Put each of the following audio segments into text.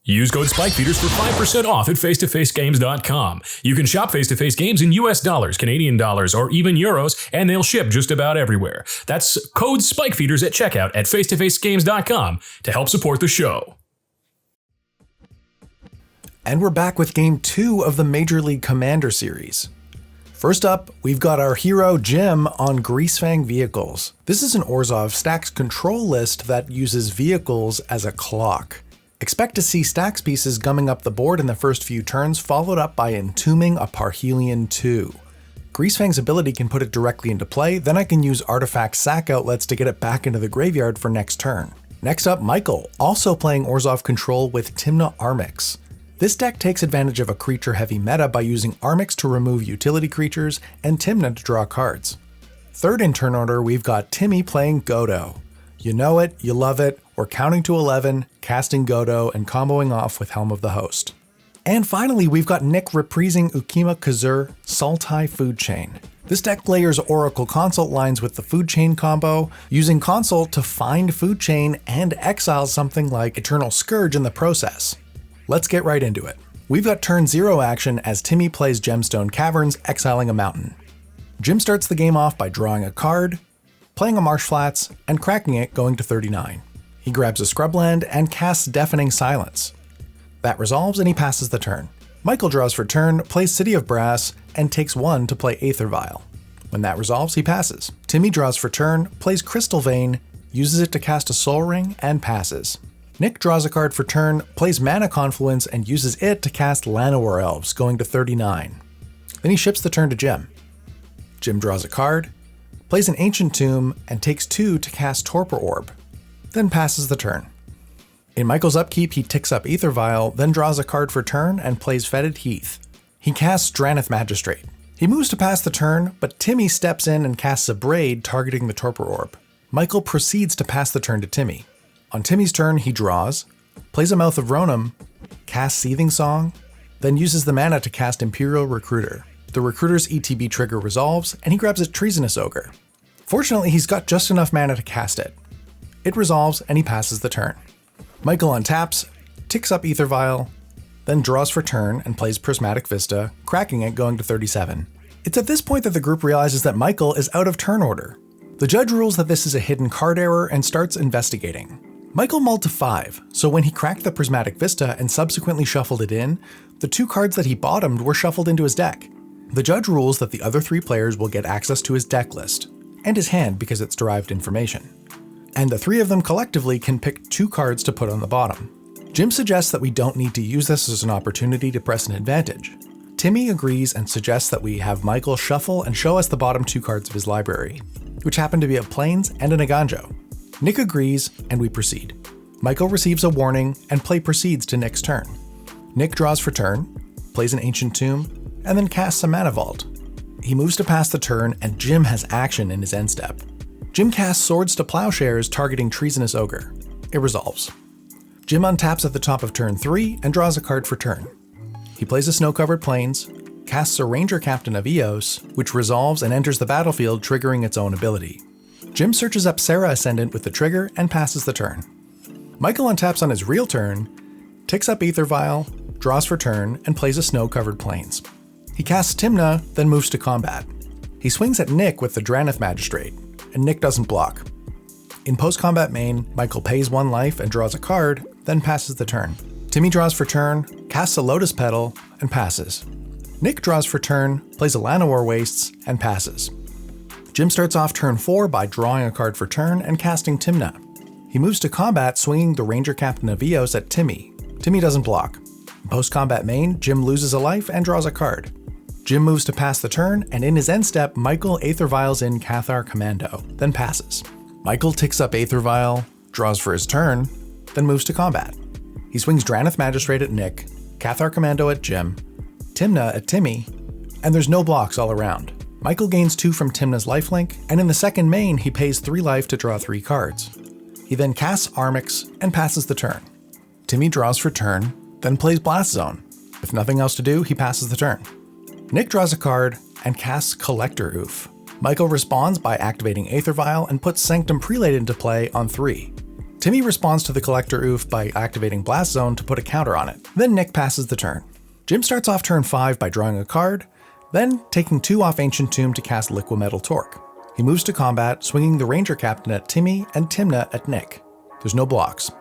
Use code SPIKEFEEDERS for 5% off at face-to-facegames.com. You can shop face-to-face games in US dollars, Canadian dollars, or even euros, and they'll ship just about everywhere. That's code SPIKEFEEDERS at checkout at face-to-facegames.com to help support the show. And we're back with Game 2 of the Major League Commander series. First up, we've got our hero Jim on Greasefang vehicles. This is an Orzhov stacks control list that uses vehicles as a clock. Expect to see stacks pieces gumming up the board in the first few turns, followed up by entombing a Parhelion 2. Greasefang's ability can put it directly into play, then I can use artifact sack outlets to get it back into the graveyard for next turn. Next up, Michael, also playing Orzhov control with Tymna Armix. This deck takes advantage of a creature-heavy meta by using Armix to remove utility creatures and Tymna to draw cards. Third in turn order, we've got Timmy playing Godo. You know it, you love it, we're counting to 11, casting Godo, and comboing off with Helm of the Host. And finally, we've got Nick reprising Ukkima Cazur Sultai Food Chain. This deck layers Oracle Consult lines with the Food Chain combo, using Consult to find Food Chain and exile something like Eternal Scourge in the process. Let's get right into it. We've got turn 0 action as Timmy plays Gemstone Caverns, exiling a mountain. Jim starts the game off by drawing a card, playing a Marsh Flats, and cracking it, going to 39. He grabs a Scrubland and casts Deafening Silence. That resolves and he passes the turn. Michael draws for turn, plays City of Brass, and takes 1 to play Aether Vial. When that resolves, he passes. Timmy draws for turn, plays Crystal Vein, uses it to cast a Soul Ring, and passes. Nick draws a card for turn, plays Mana Confluence, and uses it to cast Llanowar Elves, going to 39. Then he ships the turn to Jim. Jim draws a card, plays an Ancient Tomb, and takes 2 to cast Torpor Orb, then passes the turn. In Michael's upkeep, he ticks up Aether Vial, then draws a card for turn and plays Fetid Heath. He casts Drannith Magistrate. He moves to pass the turn, but Timmy steps in and casts a Braid targeting the Torpor Orb. Michael proceeds to pass the turn to Timmy. On Timmy's turn, he draws, plays a Mouth of Ronom, casts Seething Song, then uses the mana to cast Imperial Recruiter. The Recruiter's ETB trigger resolves, and he grabs a Treasonous Ogre. Fortunately, he's got just enough mana to cast it. It resolves, and he passes the turn. Michael untaps, ticks up Aether Vial, then draws for turn and plays Prismatic Vista, cracking it, going to 37. It's at this point that the group realizes that Michael is out of turn order. The judge rules that this is a hidden card error and starts investigating. Michael mulled to 5, so when he cracked the Prismatic Vista and subsequently shuffled it in, the 2 cards that he bottomed were shuffled into his deck. The judge rules that the other 3 players will get access to his deck list, and his hand because it's derived information. And the 3 of them collectively can pick 2 cards to put on the bottom. Jim suggests that we don't need to use this as an opportunity to press an advantage. Timmy agrees and suggests that we have Michael shuffle and show us the bottom 2 cards of his library, which happen to be a Plains and a Naganjo. Nick agrees, and we proceed. Michael receives a warning, and play proceeds to Nick's turn. Nick draws for turn, plays an Ancient Tomb, and then casts a Mana Vault. He moves to pass the turn, and Jim has action in his end step. Jim casts Swords to Plowshares, targeting Treasonous Ogre. It resolves. Jim untaps at the top of turn 3 and draws a card for turn. He plays a Snow-Covered Plains, casts a Ranger Captain of Eos, which resolves and enters the battlefield, triggering its own ability. Jim searches up Serra Ascendant with the trigger and passes the turn. Michael untaps on his real turn, ticks up Aether Vial, draws for turn, and plays a Snow-Covered Plains. He casts Tymna, then moves to combat. He swings at Nick with the Drannith Magistrate, and Nick doesn't block. In post-combat main, Michael pays 1 life and draws a card, then passes the turn. Timmy draws for turn, casts a Lotus Petal, and passes. Nick draws for turn, plays a Llanowar Wastes, and passes. Jim starts off turn 4 by drawing a card for turn and casting Tymna. He moves to combat, swinging the Ranger Captain of Eos at Timmy. Timmy doesn't block. In post-combat main, Jim loses a life and draws a card. Jim moves to pass the turn, and in his end step, Michael Aether Vials in Cathar Commando, then passes. Michael ticks up Aether Vial, draws for his turn, then moves to combat. He swings Drannith Magistrate at Nick, Cathar Commando at Jim, Tymna at Timmy, and there's no blocks all around. Michael gains 2 from Tymna's lifelink, and in the second main, he pays 3 life to draw 3 cards. He then casts Armix and passes the turn. Timmy draws for turn, then plays Blast Zone. With nothing else to do, he passes the turn. Nick draws a card and casts Collector Oof. Michael responds by activating Aether Vial and puts Sanctum Prelate into play on 3. Timmy responds to the Collector Oof by activating Blast Zone to put a counter on it. Then Nick passes the turn. Jim starts off turn 5 by drawing a card, then taking 2 off Ancient Tomb to cast Liquimetal Torque. He moves to combat, swinging the Ranger Captain at Timmy and Tymna at Nick. There's no blocks.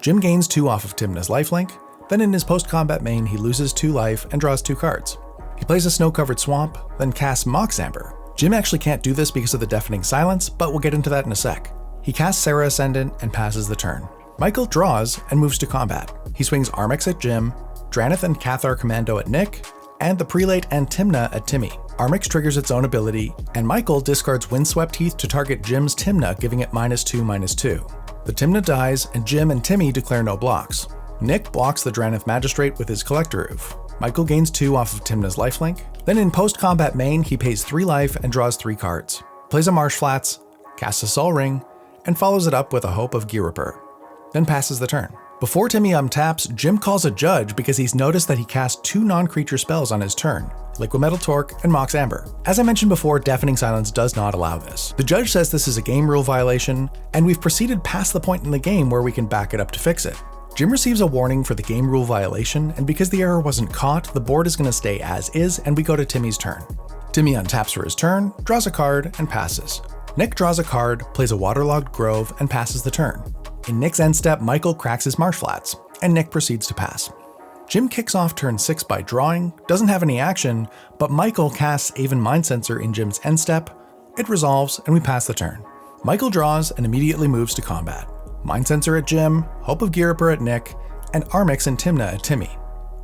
Jim gains 2 off of Tymna's lifelink, then in his post-combat main he loses 2 life and draws 2 cards. He plays a snow-covered swamp, then casts Mox Amber. Jim actually can't do this because of the deafening silence, but we'll get into that in a sec. He casts Sarah Ascendant and passes the turn. Michael draws and moves to combat. He swings Armix at Jim, Draneth and Cathar Commando at Nick, and the Prelate and Tymna at Timmy. Armix triggers its own ability, and Michael discards Windswept Heath to target Jim's Tymna, giving it -2/-2. The Tymna dies, and Jim and Timmy declare no blocks. Nick blocks the Draneth Magistrate with his Collector Oof. Michael gains 2 off of Tymna's lifelink. Then in post-combat main, he pays 3 life and draws 3 cards. Plays a Marsh Flats, casts a Sol Ring, and follows it up with a Hope of Gear then passes the turn. Before Timmy untaps, Jim calls a judge because he's noticed that he cast 2 non-creature spells on his turn, Liquimetal Torque and Mox Amber. As I mentioned before, Deafening Silence does not allow this. The judge says this is a game rule violation, and we've proceeded past the point in the game where we can back it up to fix it. Jim receives a warning for the game rule violation, and because the error wasn't caught, the board is going to stay as is, and we go to Timmy's turn. Timmy untaps for his turn, draws a card, and passes. Nick draws a card, plays a Waterlogged Grove, and passes the turn. In Nick's end step, Michael cracks his Marsh Flats, and Nick proceeds to pass. Jim kicks off turn 6 by drawing, doesn't have any action, but Michael casts Aven Mindsensor in Jim's end step. It resolves, and we pass the turn. Michael draws and immediately moves to combat. Mindsensor at Jim, Hope of Gear at Nick, and Armix and Tymna at Timmy.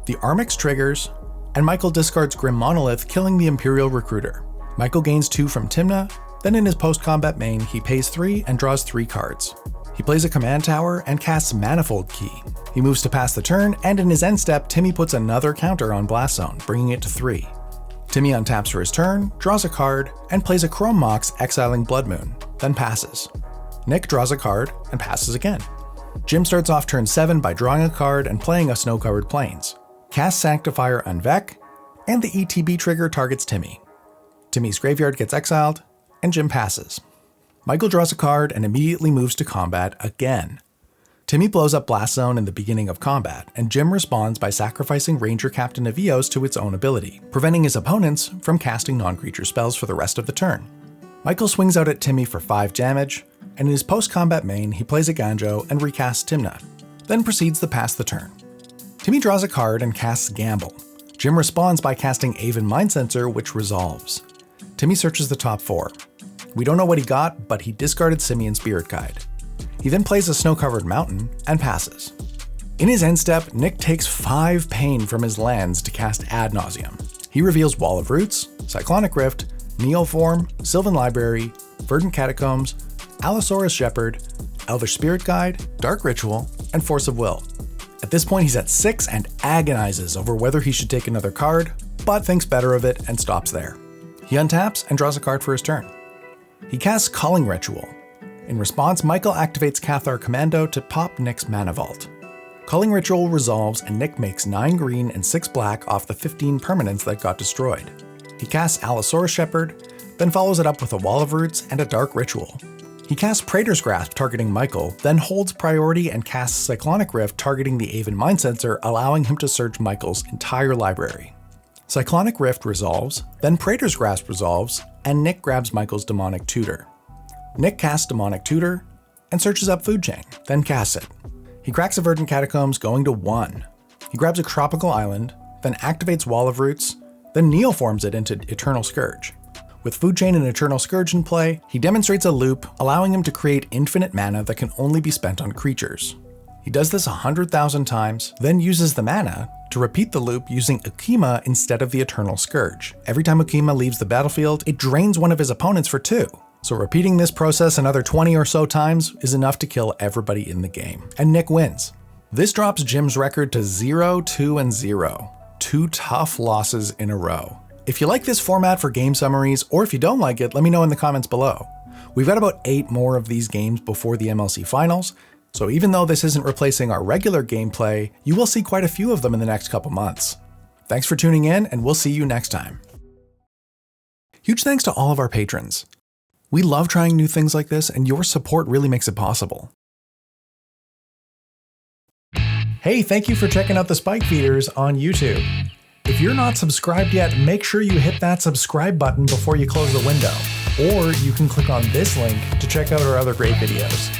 The Armix triggers, and Michael discards Grim Monolith, killing the Imperial Recruiter. Michael gains 2 from Tymna, then in his post-combat main, he pays 3 and draws 3 cards. He plays a Command Tower and casts Manifold Key. He moves to pass the turn, and in his end step, Timmy puts another counter on Blast Zone, bringing it to 3. Timmy untaps for his turn, draws a card, and plays a Chrome Mox exiling Blood Moon, then passes. Nick draws a card and passes again. Jim starts off turn 7 by drawing a card and playing a Snow-Covered Plains. Casts Sanctifier on Vec, and the ETB trigger targets Timmy. Timmy's graveyard gets exiled, and Jim passes. Michael draws a card and immediately moves to combat again. Timmy blows up Blast Zone in the beginning of combat, and Jim responds by sacrificing Ranger Captain Evios to its own ability, preventing his opponents from casting non-creature spells for the rest of the turn. Michael swings out at Timmy for 5 damage, and in his post-combat main, he plays a Ganjo and recasts Tymna, then proceeds to pass the turn. Timmy draws a card and casts Gamble. Jim responds by casting Aven Mindsensor, which resolves. Timmy searches the top 4. We don't know what he got, but he discarded Simian Spirit Guide. He then plays a Snow-Covered Mountain and passes. In his end step, Nick takes 5 pain from his lands to cast Ad Nauseam. He reveals Wall of Roots, Cyclonic Rift, Neoform, Sylvan Library, Verdant Catacombs, Allosaurus Shepherd, Elvish Spirit Guide, Dark Ritual, and Force of Will. At this point, he's at 6 and agonizes over whether he should take another card, but thinks better of it and stops there. He untaps and draws a card for his turn. He casts Calling Ritual. In response, Michael activates Cathar Commando to pop Nick's Mana Vault. Calling Ritual resolves, and Nick makes 9 green and 6 black off the 15 permanents that got destroyed. He casts Allosaurus Shepherd, then follows it up with a Wall of Roots and a Dark Ritual. He casts Praetor's Grasp targeting Michael, then holds priority and casts Cyclonic Rift targeting the Aven Mindsensor, allowing him to search Michael's entire library. Cyclonic Rift resolves, then Praetor's Grasp resolves, and Nick grabs Michael's Demonic Tutor. Nick casts Demonic Tutor and searches up Food Chain, then casts it. He cracks a Verdant Catacombs going to 1. He grabs a Tropical Island, then activates Wall of Roots, then neoforms it into Eternal Scourge. With Food Chain and Eternal Scourge in play, he demonstrates a loop, allowing him to create infinite mana that can only be spent on creatures. He does this 100,000 times, then uses the mana to repeat the loop using Ukkima instead of the Eternal Scourge. Every time Ukkima leaves the battlefield, it drains one of his opponents for 2. So repeating this process another 20 or so times is enough to kill everybody in the game. And Nick wins. This drops Jim's record to 0, 2, and 0. 2 tough losses in a row. If you like this format for game summaries, or if you don't like it, let me know in the comments below. We've got about 8 more of these games before the MLC finals, so even though this isn't replacing our regular gameplay, you will see quite a few of them in the next couple months. Thanks for tuning in, and we'll see you next time. Huge thanks to all of our patrons. We love trying new things like this, and your support really makes it possible. Hey, thank you for checking out the Spike Feeders on YouTube. If you're not subscribed yet, make sure you hit that subscribe button before you close the window. Or you can click on this link to check out our other great videos.